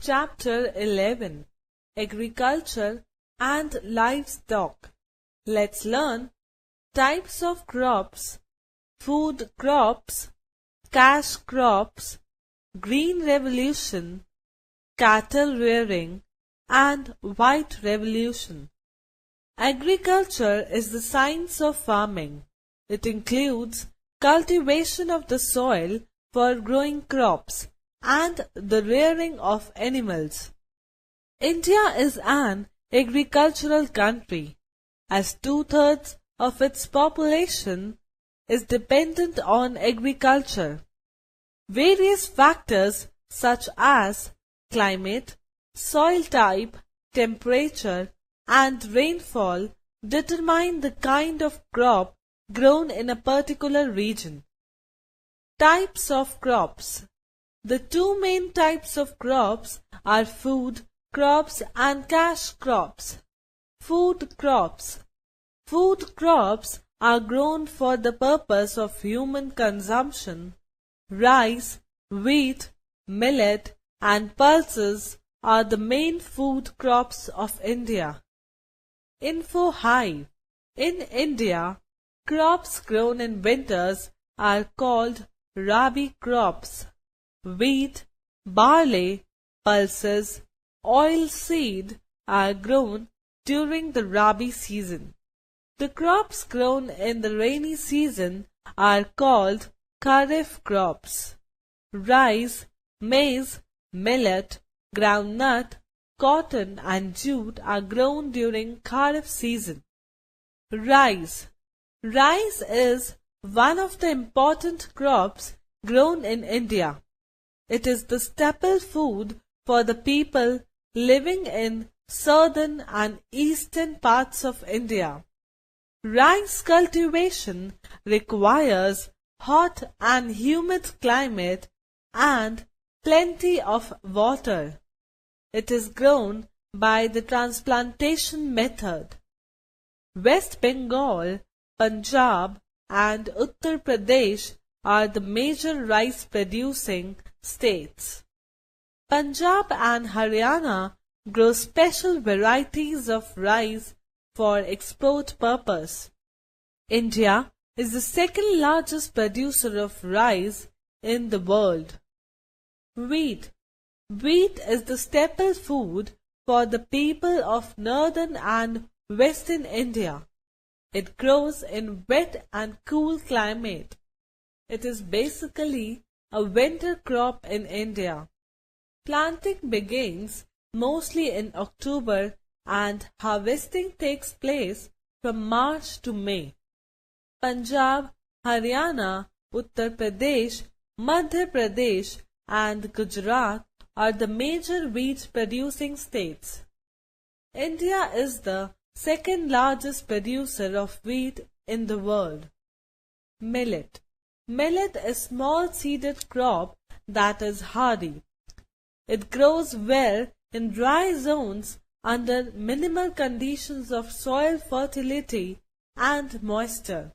Chapter 11 Agriculture and Livestock. Let's learn types of crops, food crops, cash crops, green revolution, cattle rearing, and white revolution. Agriculture is the science of farming. It includes cultivation of the soil for growing crops and the rearing of animals. India is an agricultural country, as 2/3 of its population is dependent on agriculture. Various factors such as climate, soil type, temperature, and rainfall determine the kind of crop grown in a particular region. Types of crops. The two main types of crops are food crops and cash crops. Food crops. Food crops are grown for the purpose of human consumption. Rice, wheat, millet, and pulses are the main food crops of India. Info Hive. In India, crops grown in winters are called rabi crops. Wheat, barley, pulses, oilseed are grown during the rabi season. The crops grown in the rainy season are called kharif crops. Rice, maize, millet, groundnut, cotton and jute are grown during kharif season. Rice. Rice is one of the important crops grown in India. It is the staple food for the people living in southern and eastern parts of India. Rice cultivation requires hot and humid climate and plenty of water. It is grown by the transplantation method. West Bengal, Punjab, and Uttar Pradesh are the major rice-producing states. Punjab and Haryana grow special varieties of rice for export purpose. India is the second largest producer of rice in the world. Wheat. Wheat is the staple food for the people of northern and western India. It grows in wet and cool climate. It is basically a winter crop in India. Planting begins mostly in October and harvesting takes place from March to May. Punjab, Haryana, Uttar Pradesh, Madhya Pradesh, and Gujarat are the major wheat producing states. India is the second largest producer of wheat in the world. Millet. Millet is a small seeded crop that is hardy. It grows well in dry zones under minimal conditions of soil fertility and moisture.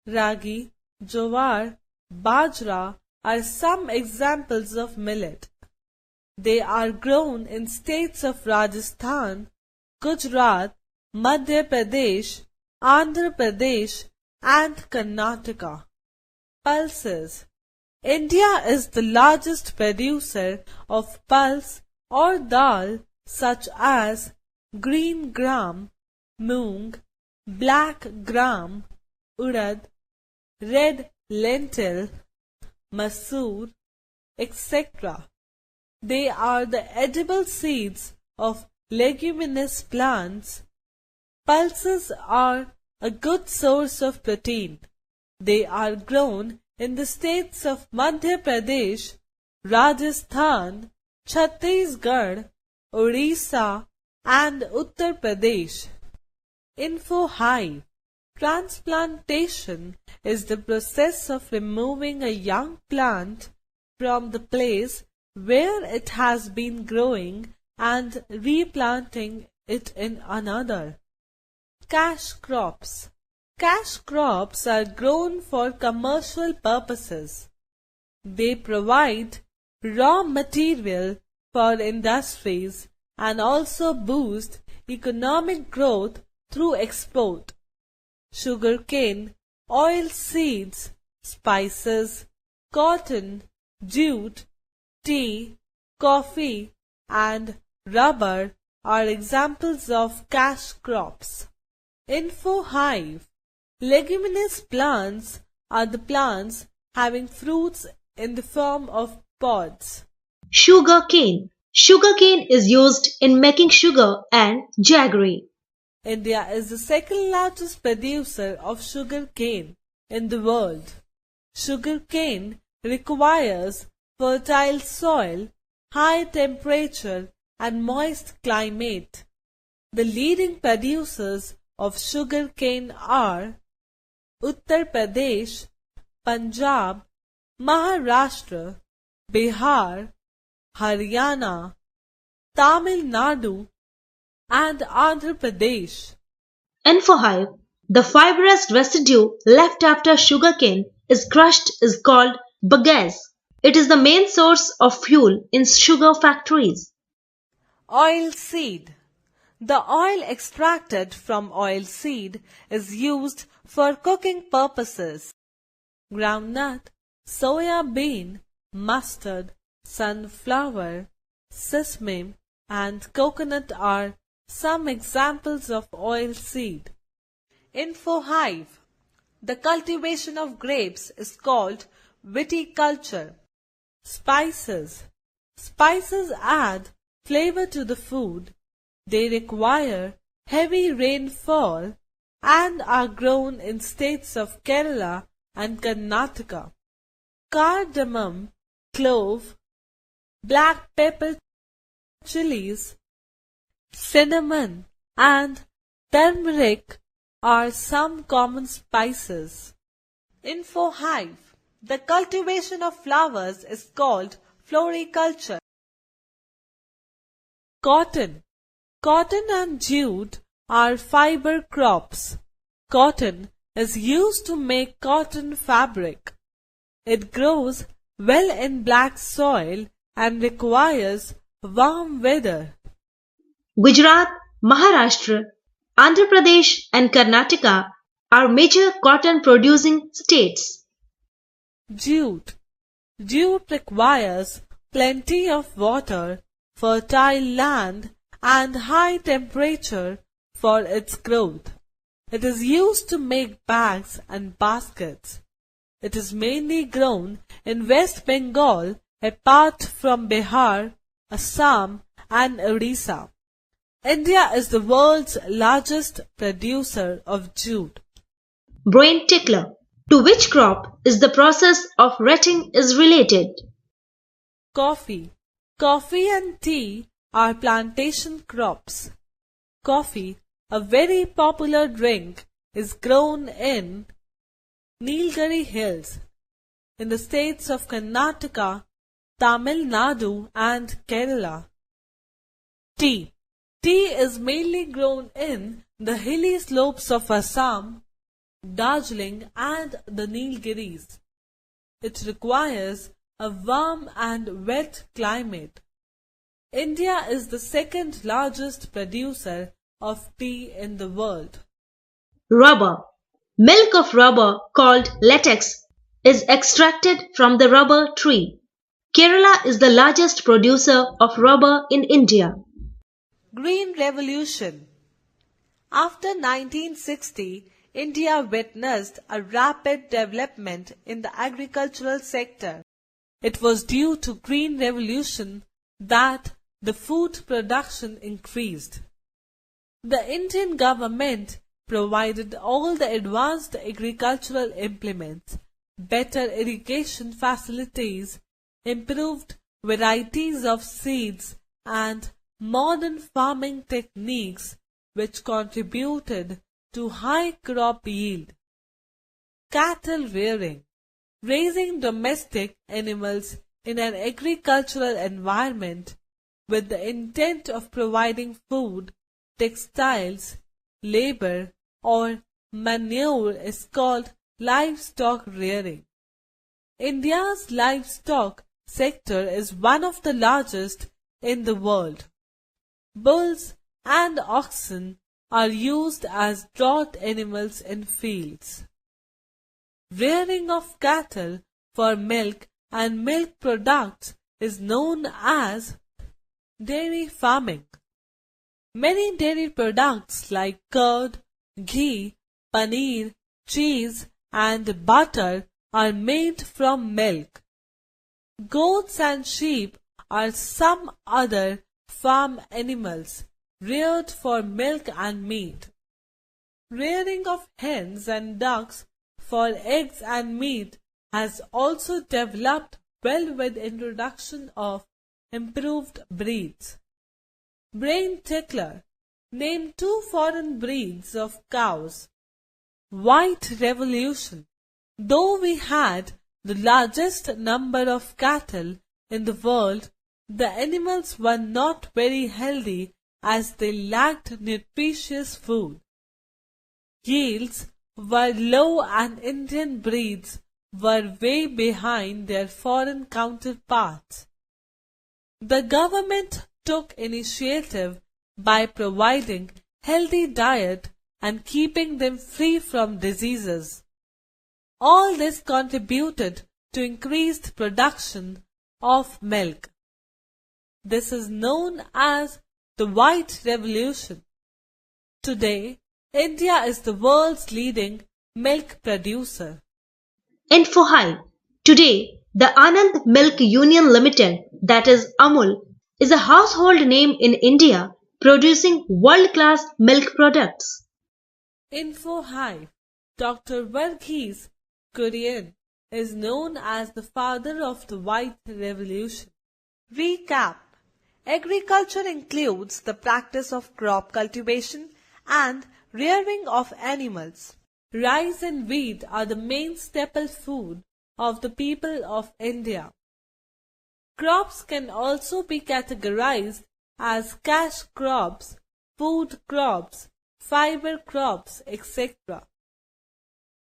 Ragi, jowar, bajra are some examples of millet. They are grown in states of Rajasthan, Gujarat, Madhya Pradesh, Andhra Pradesh, and Karnataka. Pulses. India is the largest producer of pulse or dal such as green gram, moong, black gram, urad, red lentil, masoor, etc. They are the edible seeds of leguminous plants. Pulses are a good source of protein. They are grown in the states of Madhya Pradesh, Rajasthan, Chhattisgarh, Odisha, and Uttar Pradesh. Info Hive. Transplantation is the process of removing a young plant from the place where it has been growing and replanting it in another. Cash crops. Cash crops are grown for commercial purposes. They provide raw material for industries and also boost economic growth through export. Sugarcane, oil seeds, spices, cotton, jute, tea, coffee, and rubber are examples of cash crops. Info hive. Leguminous plants are the plants having fruits in the form of pods. Sugar cane. Sugarcane is used in making sugar and jaggery. India is the second largest producer of sugar cane in the world. Sugar cane requires fertile soil, high temperature and moist climate. The leading producers of sugar cane are Uttar Pradesh, Punjab, Maharashtra, Bihar, Haryana, Tamil Nadu, and Andhra Pradesh. Info hive. The fibrous residue left after sugarcane is crushed is called bagasse. It is the main source of fuel in sugar factories. Oil seed. The oil extracted from oil seed is used for cooking purposes. Groundnut, soya bean, mustard, sunflower, sesame, and coconut are some examples of oil seed. Info hive. The cultivation of grapes is called viticulture. Spices. Spices add flavor to the food. They require heavy rainfall and are grown in states of Kerala and Karnataka. Cardamom, clove, black pepper, chilies, cinnamon, and turmeric are some common spices. Info hive. The cultivation of flowers is called floriculture. Cotton. Cotton and jute are fiber crops. Cotton is used to make cotton fabric. It grows well in black soil and requires warm weather. Gujarat, Maharashtra, Andhra Pradesh and Karnataka are major cotton producing states. Jute. Jute requires plenty of water, fertile land and high temperature for its growth. It is used to make bags and baskets. It is mainly grown in West Bengal apart from Bihar, Assam and Odisha. India is the world's largest producer of jute. Brain tickler. To which crop is the process of retting is related? Coffee. Coffee and tea are plantation crops. Coffee, a very popular drink, is grown in Nilgiri Hills in the states of Karnataka, Tamil Nadu and Kerala. Tea. Tea is mainly grown in the hilly slopes of Assam, Darjeeling and the Nilgiris. It requires a warm and wet climate. India is the second largest producer of tea in the world. Rubber. Milk of rubber called latex is extracted from the rubber tree. Kerala is the largest producer of rubber in India. Green Revolution. After 1960, India witnessed a rapid development in the agricultural sector. It was due to Green Revolution that the food production increased. The Indian government provided all the advanced agricultural implements, better irrigation facilities, improved varieties of seeds and modern farming techniques which contributed to high crop yield. Cattle rearing. Raising domestic animals in an agricultural environment with the intent of providing food, textiles, labor or manure is called livestock rearing. India's livestock sector is one of the largest in the world. Bulls and oxen are used as draught animals in fields. Rearing of cattle for milk and milk products is known as dairy farming. Many dairy products like curd, ghee, paneer, cheese and butter are made from milk. Goats and sheep are some other farm animals reared for milk and meat. Rearing of hens and ducks for eggs and meat has also developed well with introduction of improved breeds. Brain tickler. Name 2 foreign breeds of cows. White Revolution. Though we had the largest number of cattle in the world, the animals were not very healthy as they lacked nutritious food. Yields were low and Indian breeds were way behind their foreign counterparts. The government took initiative by providing healthy diet and keeping them free from diseases. All this contributed to increased production of milk. This is known as the White Revolution. Today, India is the world's leading milk producer. Info High. Today, the Anand Milk Union Limited, that is Amul, is a household name in India producing world-class milk products. Info High. Dr. Varghese Kurian is known as the father of the White Revolution. Recap. Agriculture includes the practice of crop cultivation and rearing of animals. Rice and wheat are the main staple food of the people of India. Crops can also be categorized as cash crops, food crops, fiber crops, etc.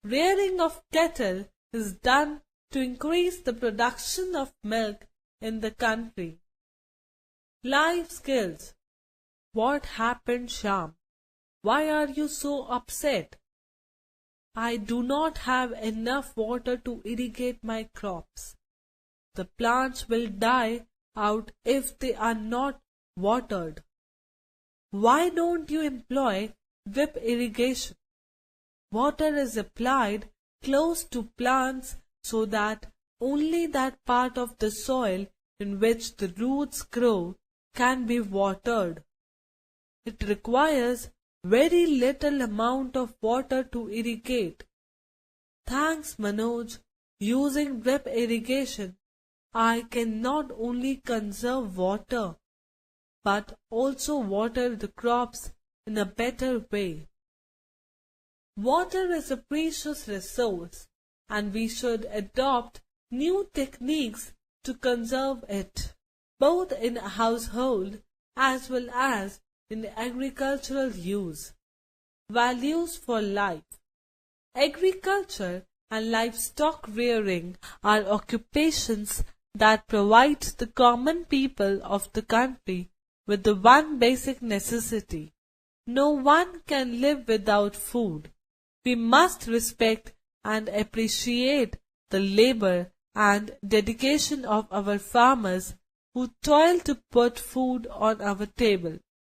Rearing of cattle is done to increase the production of milk in the country. Life skills. What happened, Shyam? Why are you so upset? I do not have enough water to irrigate my crops. The plants will die out if they are not watered. Why don't you employ drip irrigation? Water is applied close to plants so that only that part of the soil in which the roots grow can be watered. It requires very little amount of water to irrigate. Thanks, Manoj. Using drip irrigation, I can not only conserve water, but also water the crops in a better way. Water is a precious resource, and we should adopt new techniques to conserve it, both in household as well as in agricultural use. Values for life. Agriculture and livestock rearing are occupations that provide the common people of the country with the one basic necessity. No one can live without food. We must respect and appreciate the labor and dedication of our farmers who toil to put food on our table.